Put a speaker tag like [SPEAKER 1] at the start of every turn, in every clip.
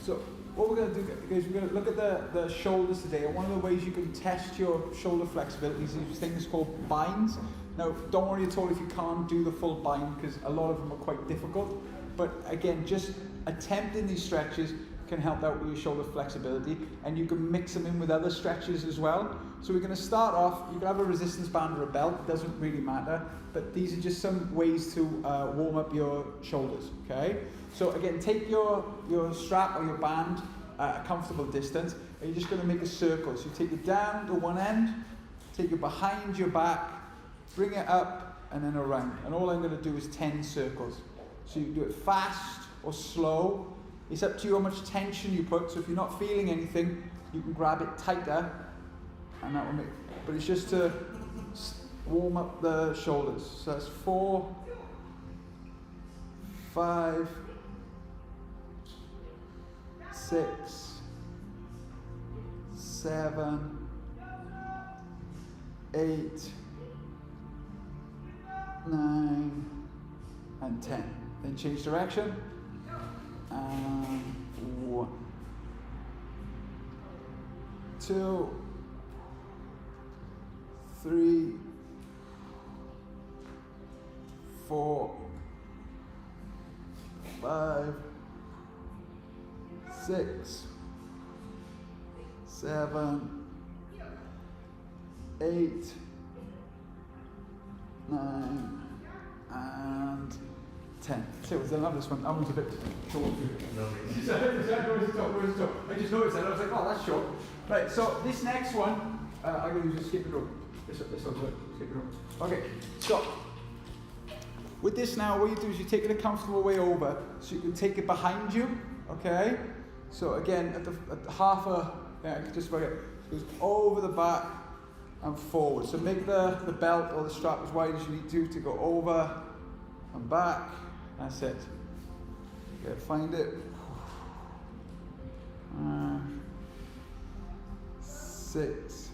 [SPEAKER 1] So what we're going to do is we're going to look at the shoulders today, and one of the ways you can test your shoulder flexibility is these things called binds. Now, don't worry at all if you can't do the full bind, because a lot of them are quite difficult. But again, just attempting these stretches can help out with your shoulder flexibility, and you can mix them in with other stretches as well. So we're going to start off, you can have a resistance band or a belt, it doesn't really matter, but these are just some ways to warm up your shoulders, okay? So again, take your strap or your band at a comfortable distance, and you're just going to make a circle. So you take it down to one end, take it behind your back, bring it up, and then around. And all I'm going to do is 10 circles. So you can do it fast or slow. It's up to you how much tension you put. So if you're not feeling anything, you can grab it tighter, and that will make. But it's just to warm up the shoulders. So that's 4, 5, 6, 7, 8, 9, and 10. Then change direction. 1, 2, 3, 4, 5, 6, 7, 8, 9, and 10. So I love this one. That one's a bit short. I just noticed that. I was like, oh, that's short. Right, so this next one, I'm going to just skip it rope. This one's good. Skip it rope. Okay, so with this now, what you do is you take it a comfortable way over, so you can take it behind you. Okay. So again, at the half a, yeah, just about it. It goes over the back and forward. So make the belt or the strap as wide as you need to go over and back. That's it. Okay, find it. 6,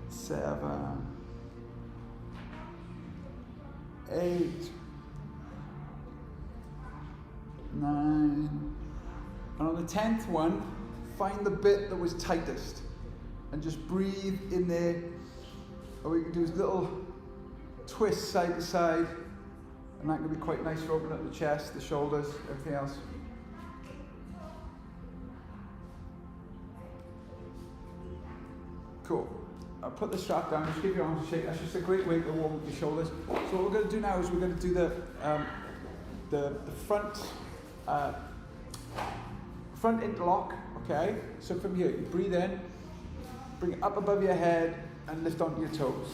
[SPEAKER 1] 7, 8, 9, and on the 10th one, find the bit that was tightest and just breathe in there. Or we can do little twists side to side, and that can be quite nice for opening up the chest, the shoulders, everything else. Cool. I'll put the strap down, just give your arms a shake. That's just a great way to warm up your shoulders. So what we're going to do now is we're going to do the front interlock. Okay. So from here, you breathe in, bring it up above your head, and lift onto your toes.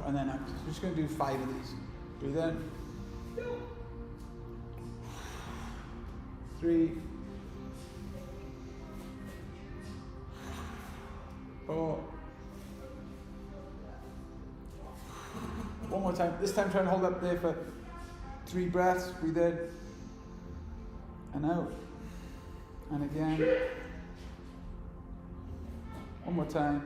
[SPEAKER 1] And then I'm just going to do 5 of these. Breathe in. 3, 4. One more time. This time try and hold up there for 3 breaths. Breathe in. And out. And again. One more time.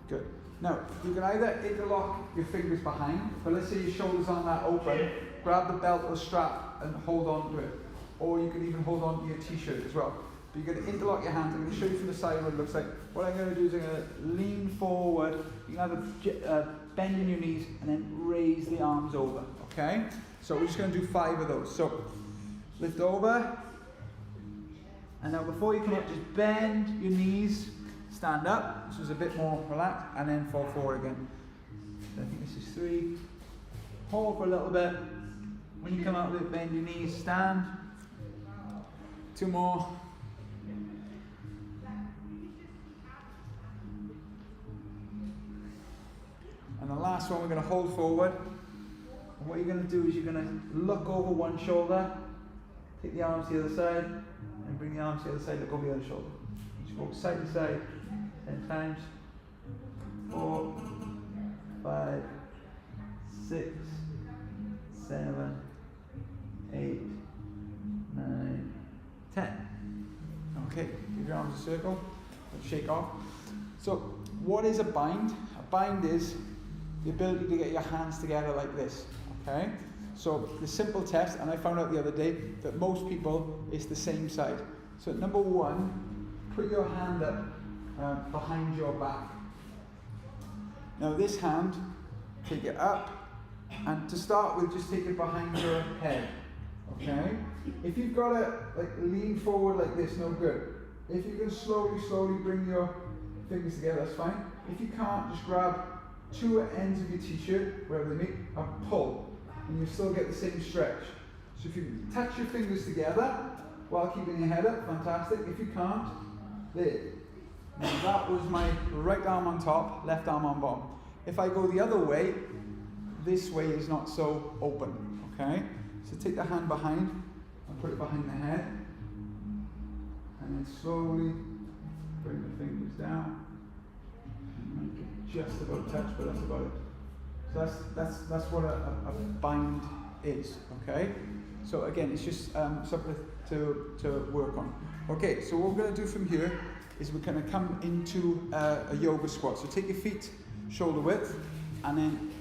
[SPEAKER 1] Good. Now, you can either interlock your fingers behind, but let's say your shoulders aren't that open, grab the belt or strap and hold on to it. Or you can even hold on to your t-shirt as well. But you're going to interlock your hands. I'm going to show you from the side what it looks like. What I'm going to do is I'm going to lean forward. You can have bend in your knees and then raise the arms over. Okay? So we're just going to do 5 of those. So lift over. And now before you come up, just bend your knees. Stand up, this is a bit more relaxed, and then fall forward again. So I think this is 3. Hold for a little bit. When you come out with it, bend your knees, stand. 2 more. And the last one, we're going to hold forward. And what you're going to do is you're going to look over one shoulder, take the arms to the other side, and bring the arms to the other side, look over the other shoulder. Just walk side to side 10 times. 4, 5, 6, 7, 8, 9, 10. Okay, give your arms a circle and shake off. So, what is a bind? A bind is the ability to get your hands together like this. Okay? So the simple test, and I found out the other day that most people, it's the same side. So number one, put your hand up behind your back. Now this hand, take it up, and to start with, just take it behind your head. Okay? If you've got to like lean forward like this, no good. If you can slowly bring your fingers together, that's fine. If you can't, just grab two ends of your t-shirt, wherever they meet, and pull. And you still get the same stretch. So if you touch your fingers together while keeping your head up, fantastic. If you can't, there. Now that was my right arm on top, left arm on bottom. If I go the other way, this way is not so open, okay? So take the hand behind and put it behind the head. And then slowly bring the fingers down. Just about touch, but that's about it. So that's what a bind is, okay? So again, it's just something to work on. Okay, so what we're going to do from here is we're going to come into a yoga squat. So take your feet shoulder width, and then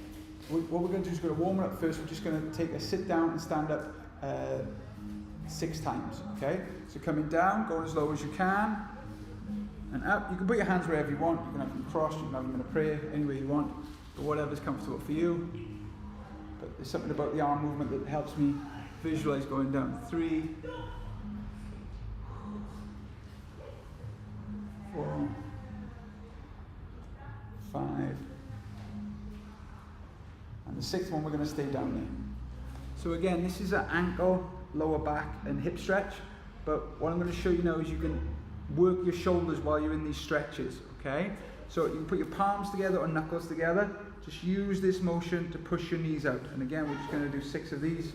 [SPEAKER 1] what we're going to do is we're going to warm it up first. We're just going to take a sit down and stand up 6 times, okay? So coming down, going as low as you can, and up. You can put your hands wherever you want. You can have them crossed, you can have them in a prayer, any way you want, but whatever's comfortable for you. But there's something about the arm movement that helps me visualize going down. 3, 4, 5, and the 6th one we're going to stay down there. So again, this is an ankle, lower back and hip stretch, but what I'm going to show you now is you can work your shoulders while you're in these stretches, okay? So you can put your palms together or knuckles together. Just use this motion to push your knees out. And again, we're just going to do 6 of these.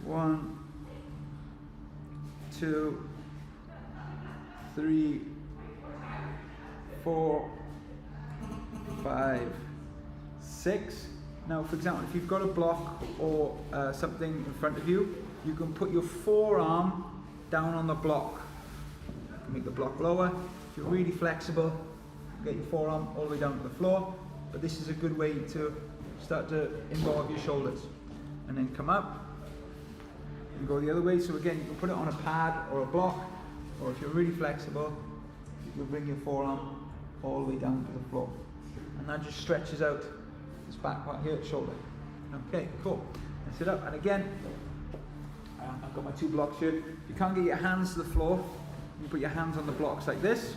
[SPEAKER 1] 1, 2, 3, 4, 5, 6. Now, for example, if you've got a block or something in front of you, you can put your forearm down on the block. You can make the block lower. If you're really flexible, get your forearm all the way down to the floor. But this is a good way to start to involve your shoulders. And then come up and go the other way. So again, you can put it on a pad or a block, or if you're really flexible, you can bring your forearm all the way down to the floor. And that just stretches out this back part here, shoulder. Okay, cool. And sit up. And again, I've got my 2 blocks here. If you can't get your hands to the floor, you put your hands on the blocks like this.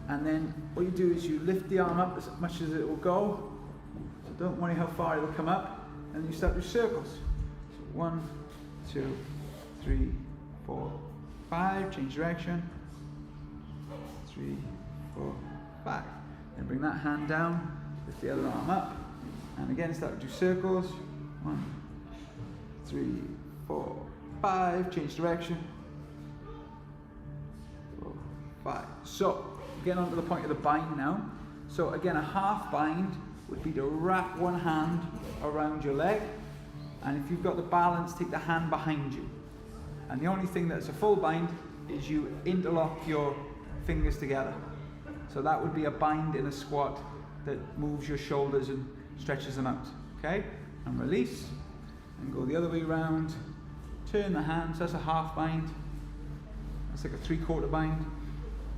[SPEAKER 1] And then what you do is you lift the arm up as much as it will go. So don't worry how far it will come up. And you start with circles. So 1, 2, 3, 4, 5. Change direction. 3, 4, 5. And bring that hand down. Lift the other arm up. And again, start to do circles. 1, 3, 4, 5. Change direction. 4, 5. So, getting on to the point of the bind now. So again, a half bind would be to wrap one hand around your leg. And if you've got the balance, take the hand behind you. And the only thing that's a full bind is you interlock your fingers together. So that would be a bind in a squat that moves your shoulders and stretches them out. Okay? And release. And go the other way around. Turn the hands. That's a half bind. That's like a 3/4 bind.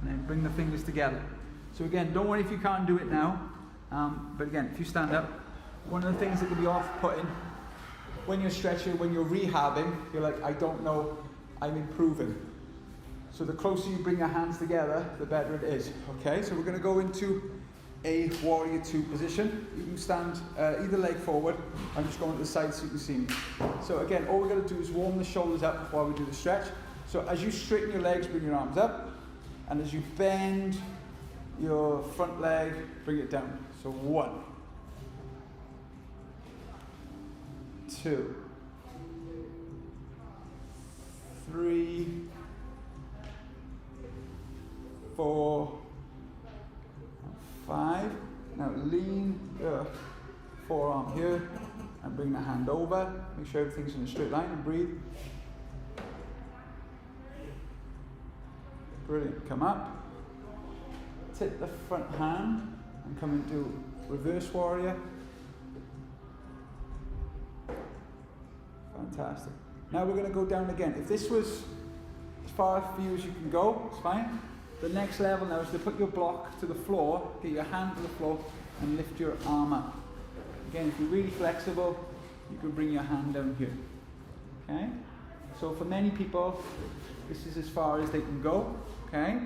[SPEAKER 1] And then bring the fingers together. So again, don't worry if you can't do it now. But again, if you stand up, one of the things that can be off-putting when you're stretching, when you're rehabbing, you're like, I don't know, I'm improving. So the closer you bring your hands together, the better it is. Okay, so we're going to go into a warrior 2 position. You can stand either leg forward. I'm just going to the side so you can see me. So again, all we're going to do is warm the shoulders up while we do the stretch. So as you straighten your legs, bring your arms up. And as you bend your front leg, bring it down. So 1, 2, 3, 4, 5. Now lean your forearm here and bring the hand over. Make sure everything's in a straight line and breathe. Brilliant. Come up. Tip the front hand and come into reverse warrior. Fantastic. Now we're going to go down again. If this was as far for you as you can go, it's fine. The next level now is to put your block to the floor, get your hand to the floor, and lift your arm up. Again, if you're really flexible, you can bring your hand down here. Okay? So for many people, this is as far as they can go. Okay?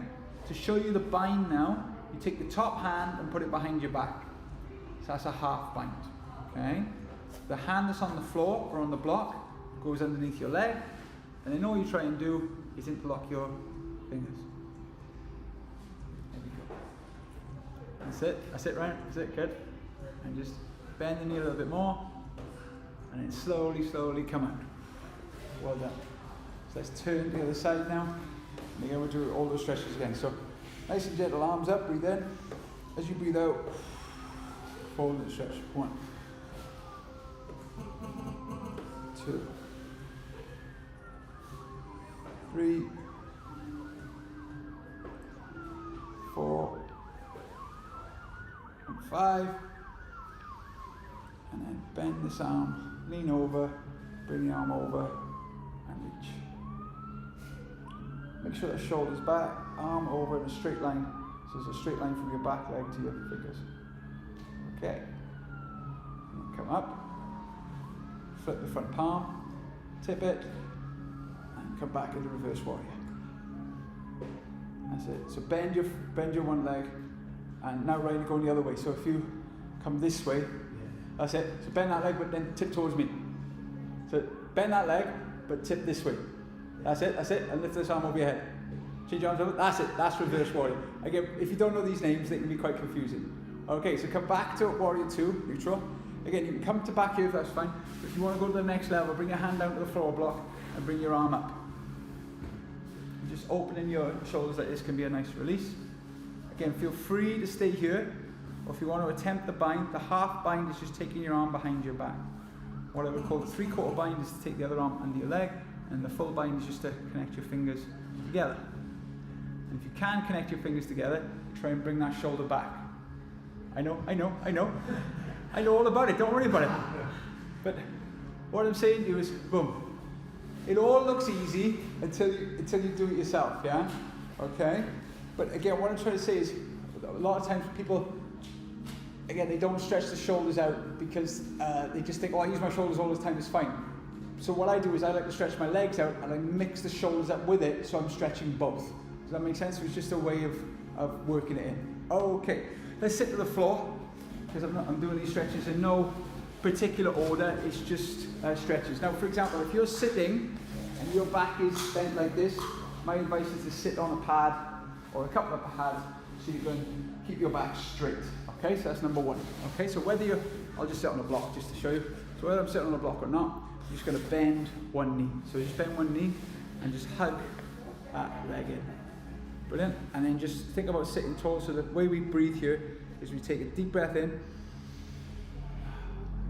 [SPEAKER 1] To show you the bind now, you take the top hand and put it behind your back. So that's a half bind. Okay? The hand that's on the floor or on the block goes underneath your leg, and then all you try and do is interlock your fingers. There you go. That's it, right? That's it, good. And just bend the knee a little bit more, and then slowly, slowly come out. Well done. So let's turn to the other side now, and again we'll do all those stretches again. So nice and gentle, arms up, breathe in. As you breathe out, forward and stretch. 1, 2, 3, 4, and 5, and then bend this arm, lean over, bring the arm over, and reach. Make sure the shoulder's back, arm over in a straight line, so there's a straight line from your back leg to your fingers. Okay, and come up, flip the front palm, tip it, and come back into reverse warrior. That's it. So bend your one leg, and now Ryan, going the other way. So if you come this way, that's it. So bend that leg, but then tip towards me. So bend that leg, but tip this way. That's it, and lift this arm over your head. Change your arms over, that's it, that's reverse warrior. Again, if you don't know these names, they can be quite confusing. Okay, so come back to warrior 2, neutral. Again, you can come to back here if that's fine. If you want to go to the next level, bring your hand down to the floor block and bring your arm up. Just opening your shoulders like this can be a nice release. Again, feel free to stay here, or if you want to attempt the bind, the half bind is just taking your arm behind your back. What I would call the 3/4 bind is to take the other arm under your leg, and the full bind is just to connect your fingers together. And if you can connect your fingers together, try and bring that shoulder back. I know all about it, don't worry about it. But what I'm saying to you is, boom. It all looks easy until you do it yourself, yeah? Okay? But again, what I'm trying to say is, a lot of times people, again, they don't stretch the shoulders out because they just think, oh, I use my shoulders all the time, it's fine. So what I do is I like to stretch my legs out and I mix the shoulders up with it, so I'm stretching both. Does that make sense? It's just a way of working it in. Okay, let's sit to the floor, because I'm doing these stretches in no particular order, it's just stretches. Now, for example, if you're sitting and your back is bent like this, my advice is to sit on a pad or a couple of pads so you can keep your back straight. Okay, so that's number 1. Okay, so I'll just sit on a block just to show you. So whether I'm sitting on a block or not, I'm just going to bend one knee. So just bend one knee and just hug that leg in. Brilliant. And then just think about sitting tall. So the way we breathe here is we take a deep breath in,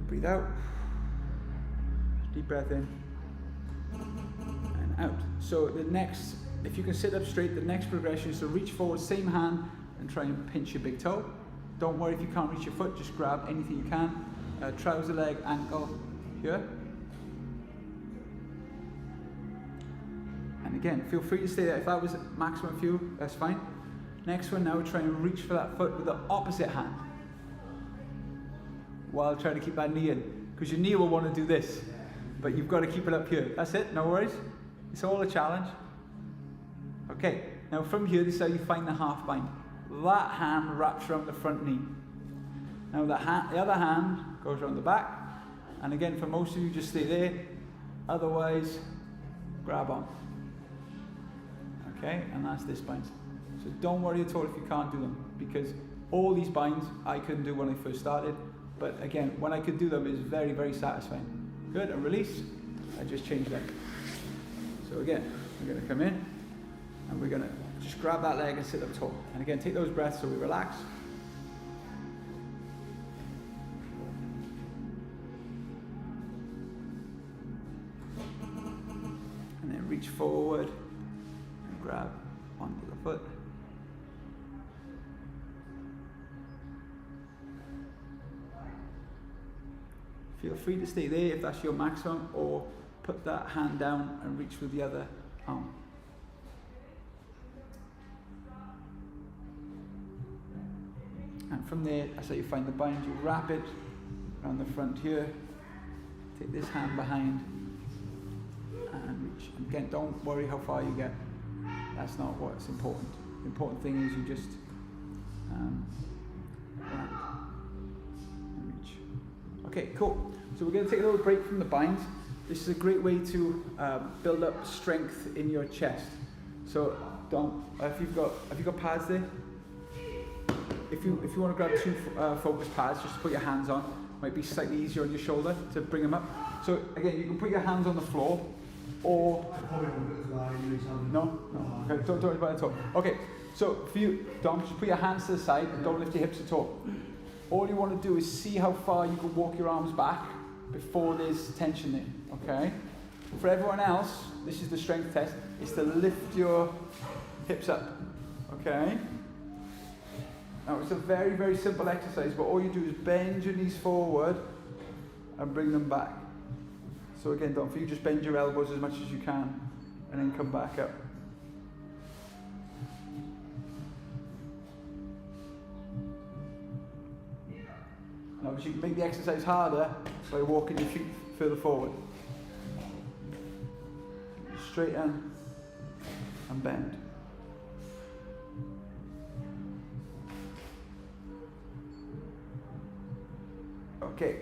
[SPEAKER 1] breathe out, deep breath in, and out. So the next, if you can sit up straight, the next progression is to reach forward, same hand, and try and pinch your big toe. Don't worry if you can't reach your foot, just grab anything you can. Trouser leg, ankle, here. And again, feel free to stay there. If that was maximum for you, that's fine. Next one now, try and reach for that foot with the opposite hand, while trying to keep that knee in, because your knee will want to do this, but you've got to keep it up here. That's it, no worries. It's all a challenge. Okay, now from here, this is how you find the half bind. That hand wraps around the front knee. Now the other hand goes around the back, and again, for most of you, just stay there. Otherwise, grab on. Okay, and that's this bind. So don't worry at all if you can't do them, because all these binds I couldn't do when I first started. But again, when I could do them, it's very, very satisfying. Good, and release. I just changed that. So again, we're going to come in, and we're going to just grab that leg and sit up tall. And again, take those breaths so we relax. And then reach forward and grab onto the foot. Feel free to stay there if that's your maximum, or put that hand down and reach with the other arm. And from there, that's how you find the bind. You wrap it around the front here, take this hand behind, and reach. And again, don't worry how far you get. That's not what's important. The important thing is you just wrap and reach. Okay, cool. So we're going to take a little break from the bind. This is a great way to build up strength in your chest. So don't. Have you got pads there? If you want to grab two focus pads, just put your hands on. Might be slightly easier on your shoulder to bring them up. So again, you can put your hands on the floor, or no, okay, don't worry about it at all. Okay, so for you, Dom, just put your hands to the side and don't lift your hips at all. All you want to do is see how far you can walk your arms back before there's tension there. Okay. For everyone else, this is the strength test. Is to lift your hips up. Okay. Now it's a very, very simple exercise, but all you do is bend your knees forward and bring them back. So again, don't forget, you just bend your elbows as much as you can and then come back up. Now you can make the exercise harder by walking your feet further forward. Straighten and bend. Okay,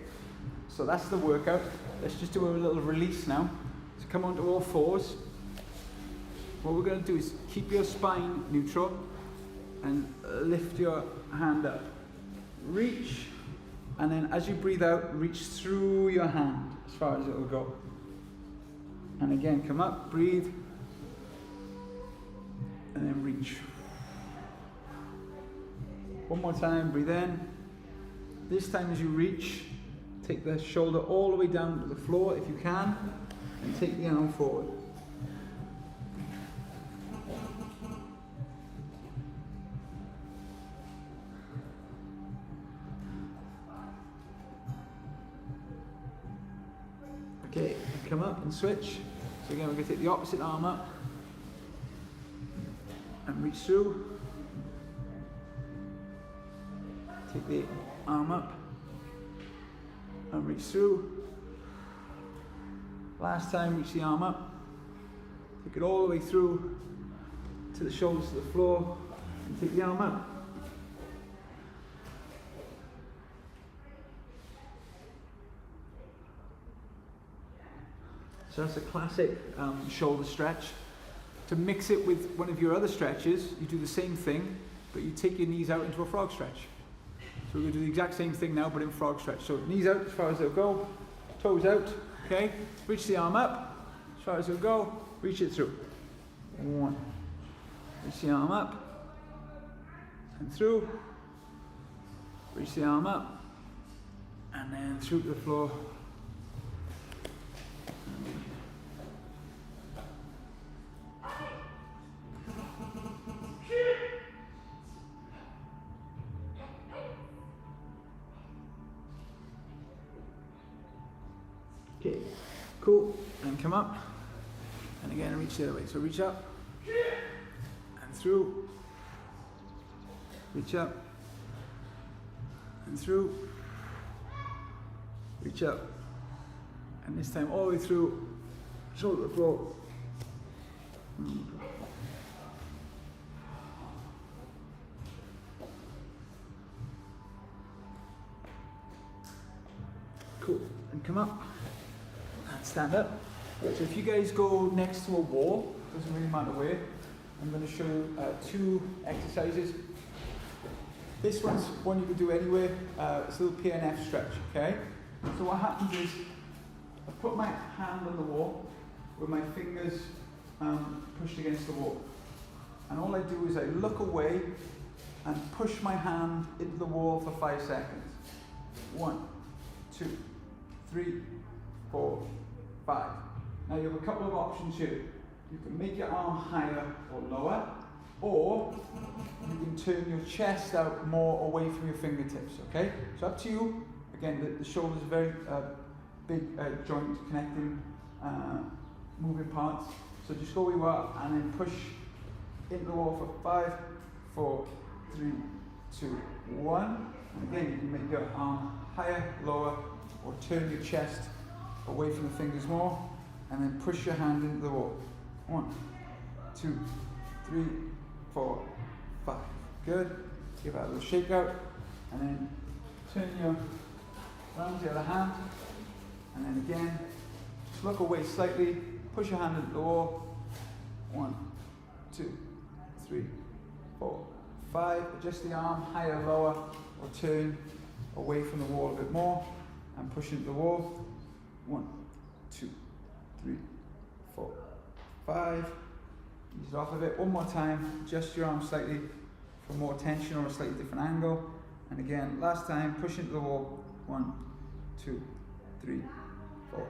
[SPEAKER 1] so that's the workout. Let's just do a little release now. So come onto all fours. What we're going to do is keep your spine neutral and lift your hand up. Reach, and then as you breathe out, reach through your hand as far as it will go. And again, come up, breathe, and then reach. One more time, breathe in. This time as you reach, take the shoulder all the way down to the floor if you can, and take the arm forward. Okay, come up and switch. So again, we're going to take the opposite arm up and reach through. Take the arm up and reach through. Last time, reach the arm up. Take it all the way through to the shoulders to the floor and take the arm up. So that's a classic shoulder stretch. To mix it with one of your other stretches, you do the same thing, but you take your knees out into a frog stretch. So we're going to do the exact same thing now, but in frog stretch. So knees out as far as they'll go, toes out, okay? Reach the arm up, as far as it'll go, reach it through. One. Reach the arm up, and through. Reach the arm up, and then through to the floor. Okay, cool, and come up, and again reach the other way. So reach up, and through, reach up, and through, reach up, and this time all the way through, shoulder to the floor. Cool, and come up. Stand up. So if you guys go next to a wall, doesn't really matter where, I'm going to show you two exercises. This one's one you can do anywhere. It's a little PNF stretch, okay? So what happens is, I put my hand on the wall with my fingers pushed against the wall. And all I do is I look away and push my hand into the wall for 5 seconds. 1, 2, 3, 4, 5. Now you have a couple of options here. You can make your arm higher or lower, or you can turn your chest out more away from your fingertips, okay? So up to you. Again, the shoulder's a very big joint connecting moving parts. So just go where you are and then push into the wall for 5, 4, 3, 2, 1. And again, you can make your arm higher, lower, or turn your chest away from the fingers more, and then push your hand into the wall. 1, 2, 3, 4, 5. Good. Give that a little shake out, and then turn your round to the other hand, and then again, just look away slightly, push your hand into the wall. 1, 2, 3, 4, 5. Adjust the arm higher, lower, or turn away from the wall a bit more, and push into the wall. 1, 2, 3, 4, 5. Ease it off a bit. One more time. Adjust your arm slightly for more tension or a slightly different angle. And again, last time, push into the wall. 1, 2, 3, 4,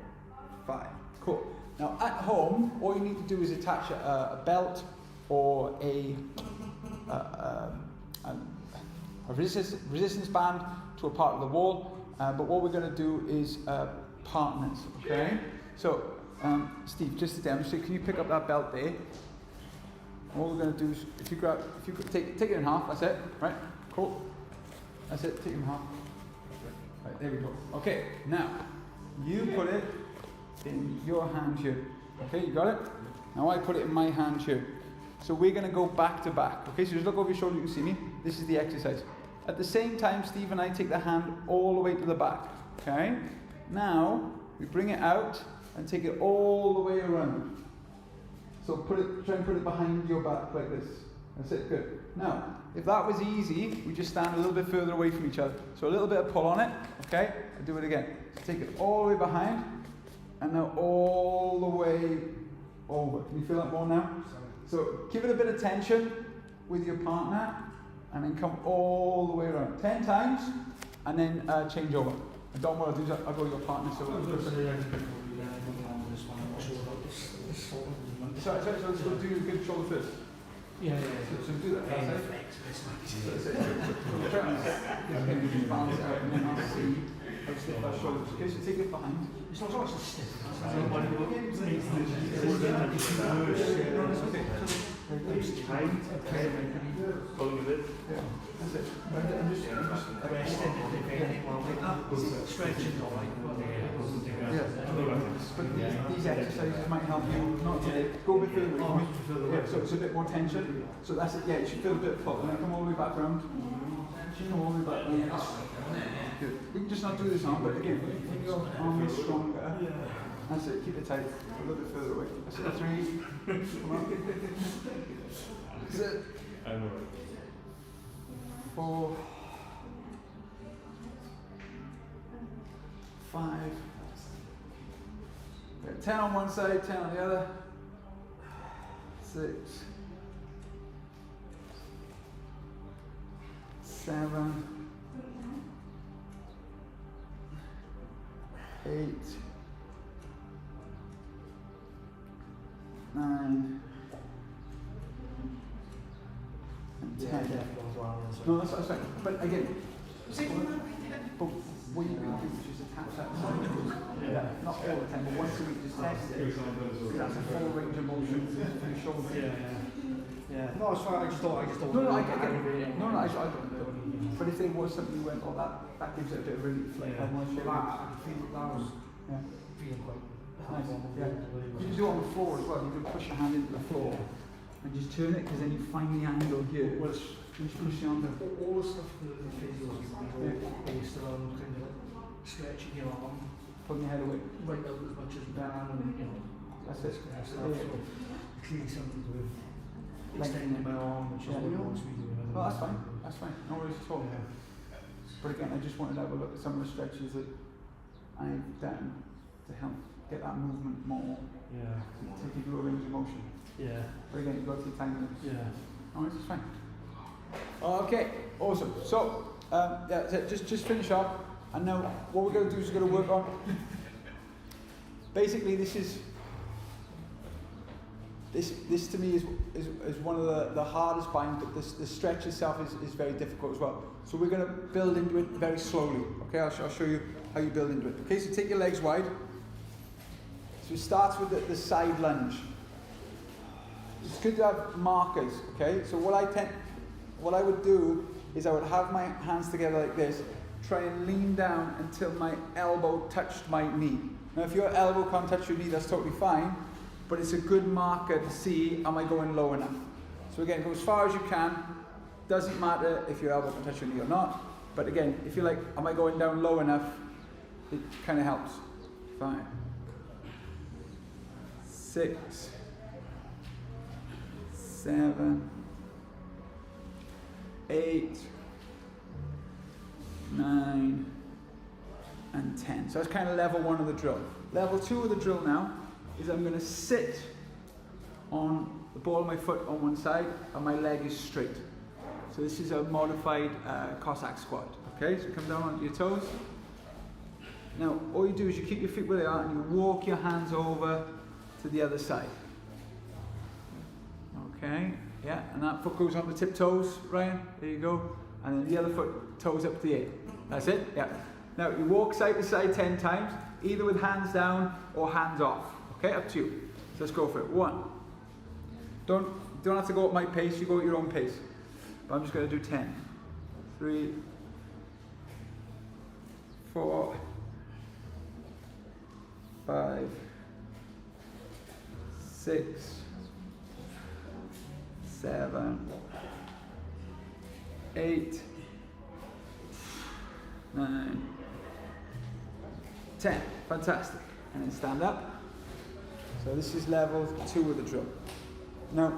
[SPEAKER 1] 5. Cool. Now at home, all you need to do is attach a belt or a resistance band to a part of the wall. But what we're going to do is partners. Okay. So Steve, just to demonstrate, can you pick up that belt there? All we're going to do is, if you could take it in half, that's it, right? Cool. That's it, take it in half. Right, there we go. Okay, now, you put it in your hand here. Okay, you got it? Now I put it in my hand here. So we're going to go back to back. Okay, so just look over your shoulder, you can see me. This is the exercise. At the same time, Steve and I take the hand all the way to the back. Okay? Now, we bring it out and take it all the way around. So try and put it behind your back like this. That's it, good. Now, if that was easy, we just stand a little bit further away from each other. So a little bit of pull on it, okay? And do it again. So take it all the way behind, and now all the way over. Can you feel that more now? So give it a bit of tension with your partner, and then come all the way around. 10 times, and then change over. And don't want to do that, I'll go with your partner. So let's go do a good shoulder first.
[SPEAKER 2] Yeah.
[SPEAKER 1] So do that. That's it. Balance out and then I'll see how stiff that shoulder is. Okay, so take it behind.
[SPEAKER 2] It's not always stiff.
[SPEAKER 1] Pulling a bit. Yeah, that's it. I'm just
[SPEAKER 2] resting stretching.
[SPEAKER 1] Yeah. But these exercises might help you not to go a bit further away. Yeah, so it's a bit more tension. So that's it. Yeah, you should feel a bit of pull. And then come all the way back round. Come all the way back round. Good. You can just not do this arm, but again, if your arm is stronger, that's it. Keep it tight. A little bit further away. That's it. 3. Come on. That's it. 4. 5. 10 on one side, 10 on the other. 6. 7. 8. 9. And 10. No, that's fine. But again, but what you can do is just attach that to not all the time, but once a week, just test it. That's a full range of motion for your shoulder.
[SPEAKER 2] Yeah. No, it's fine. I just don't.
[SPEAKER 1] No, I get it. No, I don't. But if there was something you went, oh, that gives it a bit of relief. Like, I want to show
[SPEAKER 2] that was feeling quite
[SPEAKER 1] nice. Yeah. You do it on the floor as well. You can push your hand into the floor and just turn it, because then you find the angle here. Which just push your hand.
[SPEAKER 2] All the stuff the physios based around kind of stretching your arm,
[SPEAKER 1] Putting your head away.
[SPEAKER 2] right out as much as you can, and
[SPEAKER 1] That's it.
[SPEAKER 2] kind of stuff. So clearly something to do with extending my arm, which is what we want to be doing.
[SPEAKER 1] No, that's fine. That's fine. No worries at all. But again, I just wanted to have a look at some of the stretches that I've done to help get that movement more.
[SPEAKER 2] Yeah.
[SPEAKER 1] To give you a range of motion.
[SPEAKER 2] Yeah.
[SPEAKER 1] But again, you've got to take time with it.
[SPEAKER 2] Yeah.
[SPEAKER 1] No worries, it's fine. Okay, awesome. So, just finish up. And now what we're going to do is we're going to work on. Basically, this to me is one of the hardest binds, but the stretch itself is very difficult as well. So we're going to build into it very slowly. Okay, I'll show you how you build into it. Okay, so take your legs wide. So it starts with the side lunge. It's good to have markers, okay? So what I would do is I would have my hands together like this, try and lean down until my elbow touched my knee. Now if your elbow can't touch your knee, that's totally fine, but it's a good marker to see, am I going low enough? So again, go as far as you can. Doesn't matter if your elbow can touch your knee or not, but again, if you're like, am I going down low enough, it kind of helps. 5, 6, 7, 8, 9, and 10. So that's kind of level 1 of the drill. Level 2 of the drill now is I'm going to sit on the ball of my foot on one side and my leg is straight. So this is a modified Cossack squat. Okay, so come down onto your toes. Now all you do is you keep your feet where they are and you walk your hands over to the other side. Okay, yeah, and that foot goes on the tiptoes, Ryan, there you go. And then the other foot toes up to the 8. That's it, yeah. Now you walk side to side 10 times, either with hands down or hands off. Okay, up to you. So let's go for it. 1. Don't have to go at my pace, you go at your own pace. But I'm just going to do 10. 3, 4, 5, 6, 7, 8, 9, 10. Fantastic. And then stand up. So this is level 2 of the drill. Now,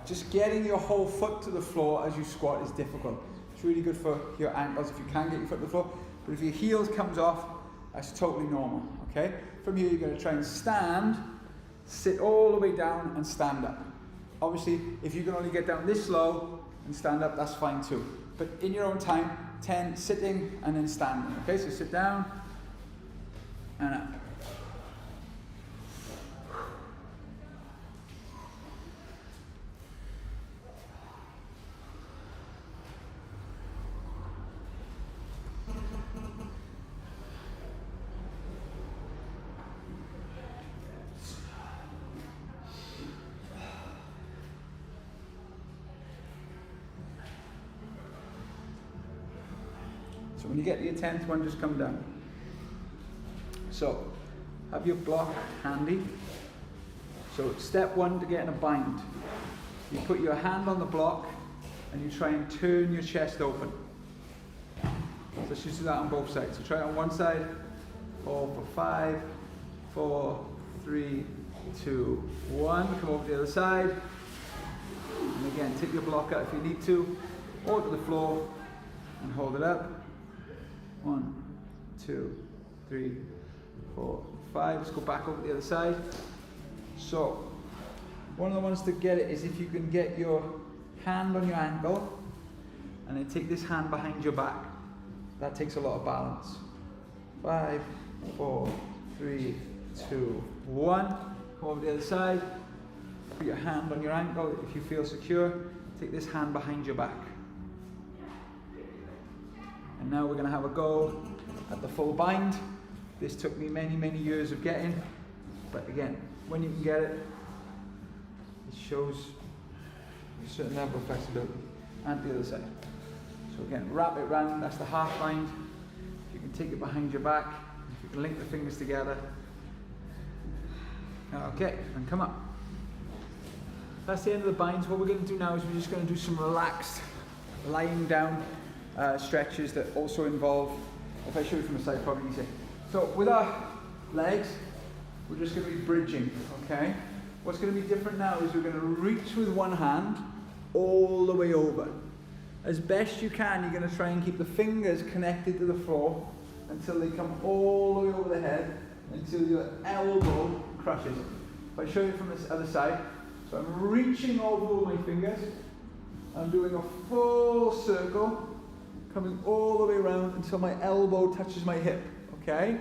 [SPEAKER 1] just getting your whole foot to the floor as you squat is difficult. It's really good for your ankles if you can get your foot to the floor. But if your heels comes off, that's totally normal. Okay? From here, you're going to try and stand, sit all the way down, and stand up. Obviously, if you can only get down this low and stand up, that's fine too. But in your own time, 10 sitting and then standing. Okay, so sit down and up. So when you get to your 10th one, just come down. So, have your block handy. So step 1 to get in a bind. You put your hand on the block and you try and turn your chest open. So let's just do that on both sides. So try it on one side. 4 for 5, 4, 3, 2, 1. Come over to the other side. And again, take your block out if you need to. Or to the floor and hold it up. 1, 2, 3, 4, 5. Let's go back over to the other side. So, one of the ones to get it is if you can get your hand on your ankle and then take this hand behind your back. That takes a lot of balance. 5, 4, 3, 2, 1. Come over to the other side. Put your hand on your ankle if you feel secure. Take this hand behind your back. And now we're going to have a go at the full bind. This took me many, many years of getting, but again, when you can get it, it shows a certain level of flexibility. And the other side. So again, wrap it round, that's the half bind. If you can take it behind your back, if you can link the fingers together. Okay, and come up. That's the end of the binds. What we're going to do now is we're just going to do some relaxed lying down stretches that also involve, if I show you from the side, probably easier. So with our legs, we're just going to be bridging, okay? What's going to be different now is we're going to reach with one hand all the way over. As best you can, you're going to try and keep the fingers connected to the floor until they come all the way over the head, until your elbow crushes. If I show you from this other side, so I'm reaching over with my fingers, I'm doing a full circle, coming all the way around until my elbow touches my hip, okay?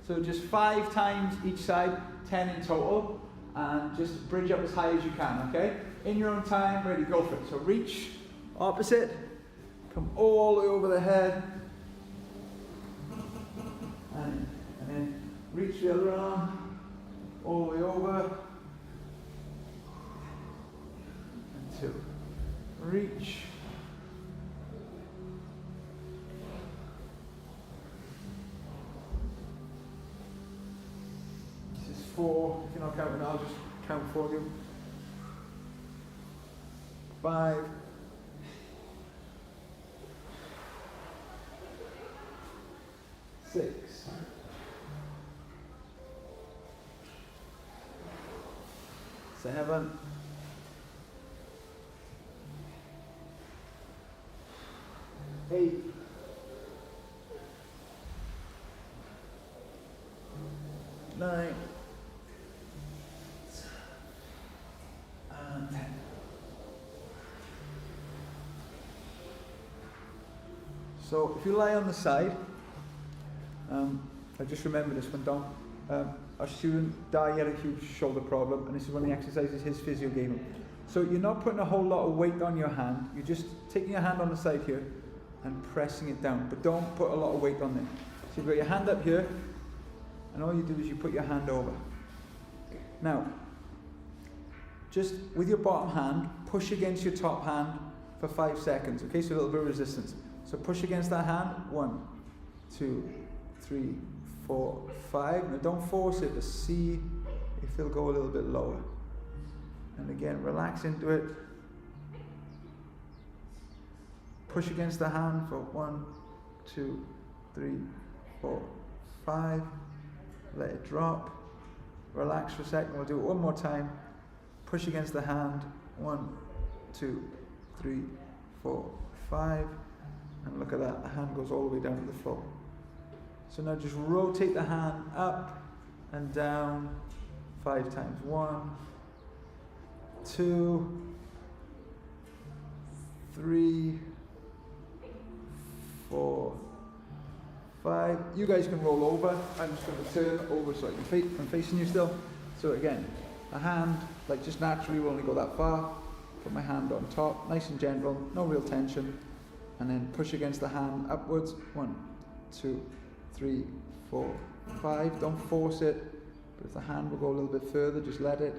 [SPEAKER 1] So just 5 times each side, 10 in total, and just bridge up as high as you can, okay? In your own time, ready, go for it. So reach, opposite, come all the way over the head, and then reach the other arm all the way over. And 2. Reach. This is 4. If you're not counting, I'll just count for you. 5. 6. 7. 8. 9. And 10. So if you lie on the side, I just remember this one, Dom. Our student, Di, had a huge shoulder problem, and this is one of the exercises his physio gave him. So you're not putting a whole lot of weight on your hand, you're just taking your hand on the side here and pressing it down, but don't put a lot of weight on it. So you've got your hand up here, and all you do is you put your hand over. Now, just with your bottom hand, push against your top hand for 5 seconds, okay? So a little bit of resistance. So push against that hand, 1, 2, 3, 4, 5. Now don't force it, but see if it'll go a little bit lower. And again, relax into it. Push against the hand for 1, 2, 3, 4, 5. Let it drop. Relax for a second. We'll do it one more time. Push against the hand. 1, 2, 3, 4, 5. And look at that, the hand goes all the way down to the floor. So now just rotate the hand up and down 5 times. 1, 2, 3, 4, 5. You guys can roll over. I'm just going to turn over so I'm facing you still. So again, a hand, like just naturally will only go that far. Put my hand on top, nice and gentle, no real tension. And then push against the hand upwards. 1, 2, 3, 4, 5. Don't force it, but if the hand will go a little bit further, just let it.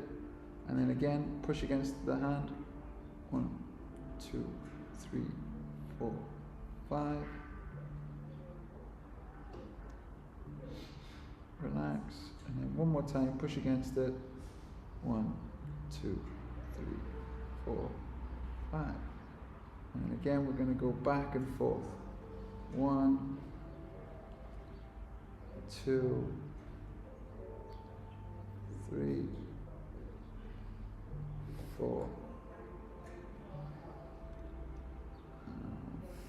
[SPEAKER 1] And then again, push against the hand. 1, 2, 3, 4, 5. Relax. And then one more time, push against it. 1, 2, 3, 4, 5. And again, we're going to go back and forth. 1, 2, 3, 4,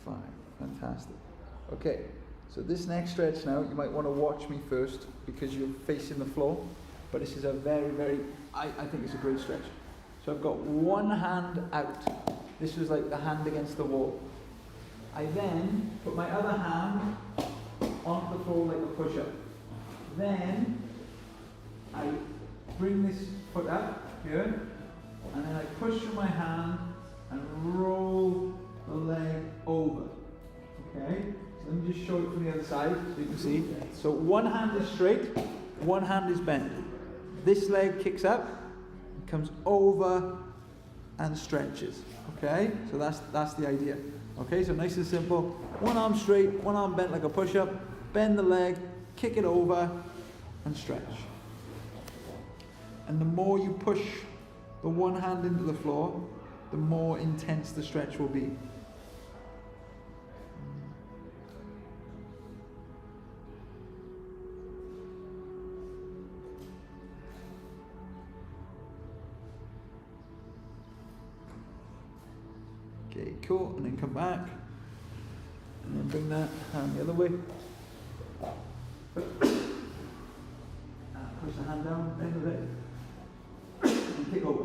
[SPEAKER 1] 5. Fantastic. Okay, so this next stretch now, you might want to watch me first because you're facing the floor. But this is a very, very, I think it's a great stretch. So I've got one hand out. This was like the hand against the wall. I then put my other hand onto the floor like a push-up. Then I bring this foot up here, and then I push with my hand and roll the leg over. Okay? So let me just show it from the other side so you can see. So one hand is straight, one hand is bent. This leg kicks up, comes over and stretches. Okay? So that's the idea. Okay, so nice and simple. One arm straight, one arm bent like a push-up. Bend the leg, kick it over, and stretch. And the more you push the one hand into the floor, the more intense the stretch will be. Okay, cool, and then come back, and then bring that hand the other way. Push the hand down, end of it, and kick over.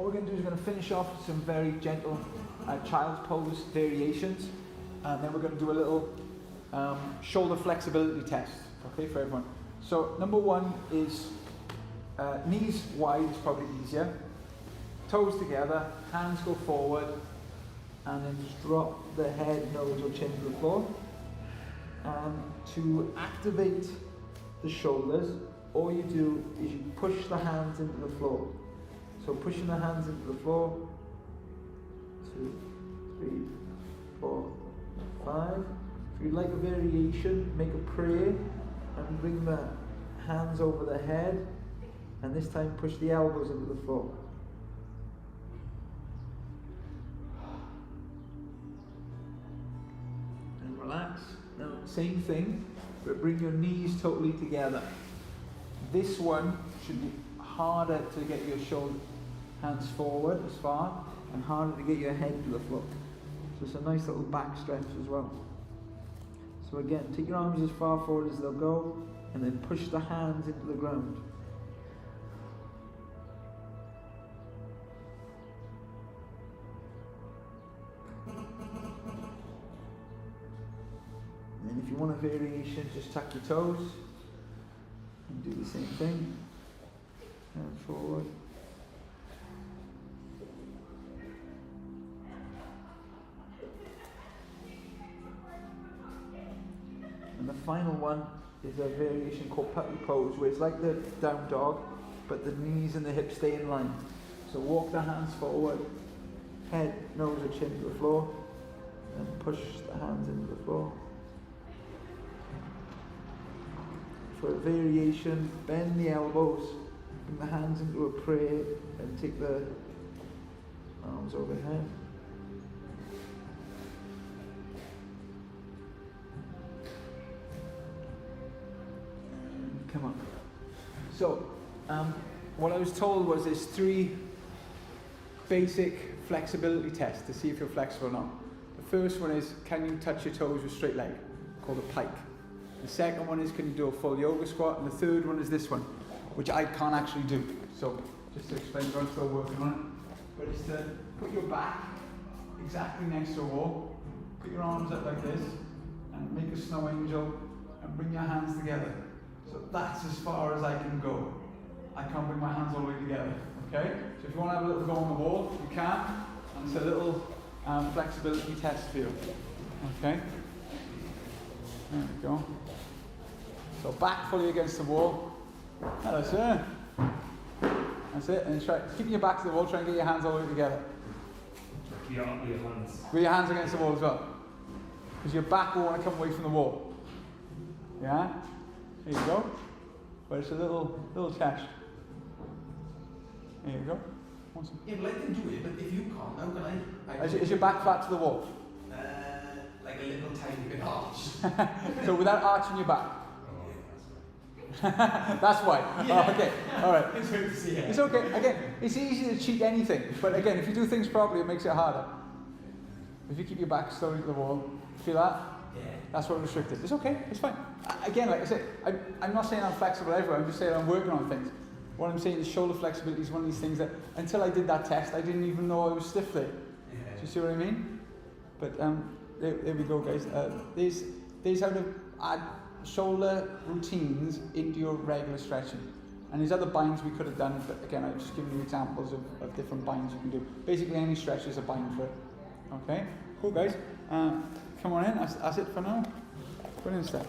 [SPEAKER 1] what we're going to do is we're going to finish off with some very gentle child's pose variations, and then we're going to do a little shoulder flexibility test, okay, for everyone. So number one is knees wide is probably easier. Toes together, hands go forward, and then just drop the head, nose or chin to the floor. And to activate the shoulders, all you do is you push the hands into the floor. So pushing the hands into the floor, 2, 3, 4, 5. If you'd like a variation, make a prayer and bring the hands over the head, and this time push the elbows into the floor. And relax. Now, same thing, but bring your knees totally together. This one should be harder to get your shoulder hands forward as far, and harder to get your head to the floor. So it's a nice little back stretch as well. So again, take your arms as far forward as they'll go, and then push the hands into the ground. And if you want a variation, just tuck your toes and do the same thing. Hand forward. And the final one is a variation called puppy pose, where it's like the down dog, but the knees and the hips stay in line. So walk the hands forward, head, nose or chin to the floor, and push the hands into the floor. For a variation, bend the elbows, bring the hands into a prayer, and take the arms overhead. Come on. So, what I was told was there's 3 basic flexibility tests to see if you're flexible or not. The first one is, can you touch your toes with straight leg, called a pike. The second one is, can you do a full yoga squat? And the third one is this one, which I can't actually do. So, just to explain, I'm still working on it. But it's to put your back exactly next to a wall, put your arms up like this, and make a snow angel, and bring your hands together. So that's as far as I can go. I can't bring my hands all the way together, okay? So if you want to have a little go on the wall, you can. And it's a little flexibility test for you, okay? There we go. So back fully against the wall. That's it. That's it. And try keeping your back to the wall, try and get your hands all the way together.
[SPEAKER 3] With your hands.
[SPEAKER 1] With your hands against the wall as well. Because your back will want to come away from the wall. Yeah? There you go. But it's a little test. There you go. Awesome.
[SPEAKER 4] Yeah, well I can do it, but if you can't, how can I
[SPEAKER 1] Is your back flat to the wall?
[SPEAKER 4] like a little tiny bit arch.
[SPEAKER 1] So without arching your back? That's why.
[SPEAKER 4] Yeah.
[SPEAKER 1] Oh, okay. All right.
[SPEAKER 4] It's good to see it.
[SPEAKER 1] It's okay. Again, it's easy to cheat anything. But again, if you do things properly, it makes it harder. If you keep your back slowly to the wall, feel that?
[SPEAKER 4] Yeah.
[SPEAKER 1] That's what restricted. It's okay. It's fine. Again, like I said, I'm not saying I'm flexible everywhere. I'm just saying I'm working on things. What I'm saying is shoulder flexibility is one of these things that until I did that test, I didn't even know I was stiff there.
[SPEAKER 4] Yeah.
[SPEAKER 1] Do you see what I mean? But there we go, guys. There's how to add shoulder routines into your regular stretching. And there's other binds we could have done, but again, I've just given you examples of different binds you can do. Basically, any stretch is a bind for it. Okay? Cool, guys. Come on in. That's it for now. Brilliant stuff.